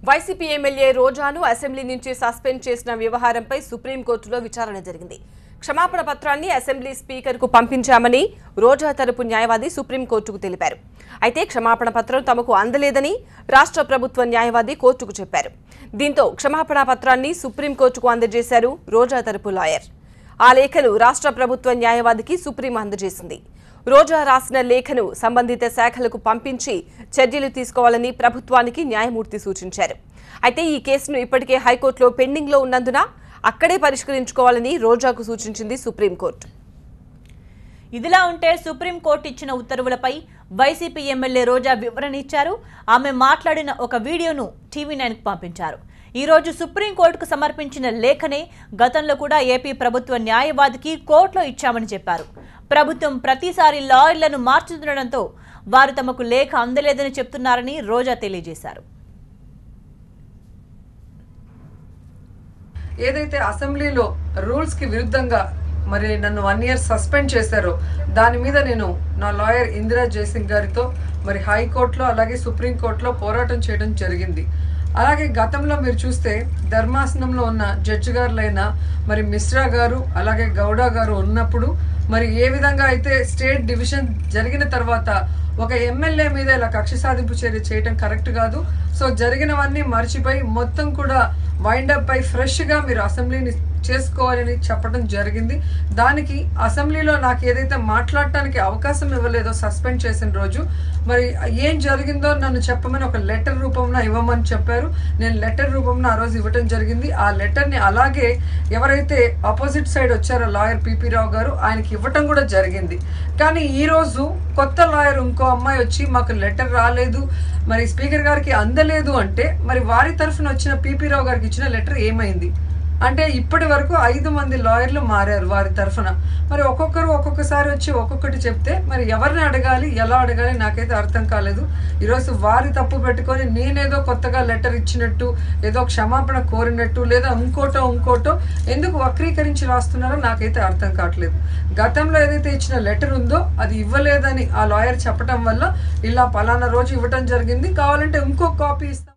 YCP MLA రోజాను assembly నుంచి suspend చేసిన వ్యవహారంపై సుప్రీంకోర్టులో విచారణ జరిగింది. క్షమాపణ పత్రాన్ని అసెంబ్లీ స్పీకర్కు పంపించామని రోజా తరపు న్యాయవాది సుప్రీంకోర్టుకు తెలిపారు. అయితే క్షమాపణ పత్రం తమకు అందలేదని రాష్ట్ర ప్రభుత్వ న్యాయవాది కోర్టుకు చెప్పారు. దీంతో క్షమాపణ పత్రాన్ని సుప్రీంకోర్టుకు అందజేశారు రోజా తరపు లాయర్. ఆ లేఖను రాష్ట్ర ప్రభుత్వ న్యాయవాదికి సుప్రీం అందజేసింది. రోజా రాసిన లేఖను సంబంధిత శాఖలకు పంపించి చర్యలు తీసుకోవాలని ప్రభుత్వానికి న్యాయమూర్తి సూచించారు. అయితే ఈ కేసును ఇప్పటికే హైకోర్టులో పెండింగ్లో ఉన్నందున అక్కడే పరిష్కరించుకోవాలని రోజాకు సూచించింది సుప్రీంకోర్టు. ఇదిలా ఉంటే సుప్రీంకోర్టు ఇచ్చిన ఉత్తర్వులపై వైసీపీ ఎమ్మెల్యే రోజా వివరణ ఇచ్చారు. ఆమె మాట్లాడిన ఒక వీడియోను టీవీ9కు పంపించారు. ఈ రోజు సుప్రీంకోర్టుకు సమర్పించిన లేఖనే గతంలో కూడా ఏపీ ప్రభుత్వ న్యాయవాదికి కోర్టులో ఇచ్చామని చెప్పారు. ప్రభుత్వం ప్రతిసారి లాయర్లను మార్చుతుండటంతో వారు తమకు లేఖ అందలేదని చెప్తున్నారని రోజా తెలియజేశారు. ఏదైతే అసెంబ్లీలో రూల్స్ కి విరుద్ధంగా మరి నన్ను 1 year సస్పెండ్ చేశారో దాని మీద నేను నా లాయర్ ఇందిరా జయసింగ్ గారితో మరి హైకోర్టులో అలాగే సుప్రీంకోర్టులో పోరాటం చేయడం జరిగింది. అలాగే గతంలో మీరు చూస్తే ధర్మాసనంలో ఉన్న జడ్జి గారులైన మరి మిశ్రా గారు అలాగే గౌడ గారు ఉన్నప్పుడు మరి ఏ విధంగా అయితే స్టేట్ డివిజన్ జరిగిన తర్వాత ఒక ఎమ్మెల్యే మీద ఇలా కక్ష సాధింపు చర్య చేయటం కరెక్ట్ కాదు. సో జరిగినవన్నీ మర్చిపోయి మొత్తం కూడా వైండప్ అయి ఫ్రెష్గా మీరు అసెంబ్లీని చేసుకోవాలని చెప్పడం జరిగింది. దానికి అసెంబ్లీలో నాకు ఏదైతే మాట్లాడటానికి అవకాశం ఇవ్వలేదో సస్పెండ్ చేసిన రోజు మరి ఏం జరిగిందో నన్ను చెప్పమని ఒక లెటర్ రూపంలో ఇవ్వమని చెప్పారు. నేను లెటర్ రూపంలో ఆ రోజు ఇవ్వటం జరిగింది. ఆ లెటర్ని అలాగే ఎవరైతే ఆపోజిట్ సైడ్ వచ్చారో లాయర్ పిపి రావు గారు ఆయనకి ఇవ్వటం కూడా జరిగింది. కానీ ఈరోజు కొత్త లాయర్ ఇంకో అమ్మాయి వచ్చి మాకు లెటర్ రాలేదు మరి స్పీకర్ గారికి అందలేదు అంటే మరి వారి తరఫున వచ్చిన పిపి రావు గారికి ఇచ్చిన లెటర్ ఏమైంది అంటే ఇప్పటి వరకు 5 మంది లాయర్లు మారారు వారి తరఫున. మరి ఒక్కొక్కరు ఒక్కొక్కసారి వచ్చి ఒక్కొక్కటి చెప్తే మరి ఎవరిని అడగాలి ఎలా అడగాలి నాకైతే అర్థం కాలేదు. ఈరోజు వారి తప్పు పెట్టుకొని నేనేదో కొత్తగా లెటర్ ఇచ్చినట్టు ఏదో క్షమాపణ కోరినట్టు లేదా ఇంకోటో ఎందుకు వక్రీకరించి రాస్తున్నారో నాకైతే అర్థం కావట్లేదు. గతంలో ఏదైతే ఇచ్చిన లెటర్ ఉందో అది ఇవ్వలేదని ఆ లాయర్ చెప్పడం వల్ల ఇలా పలానా రోజు ఇవ్వటం జరిగింది, కావాలంటే ఇంకో కాపీ ఇస్తాను.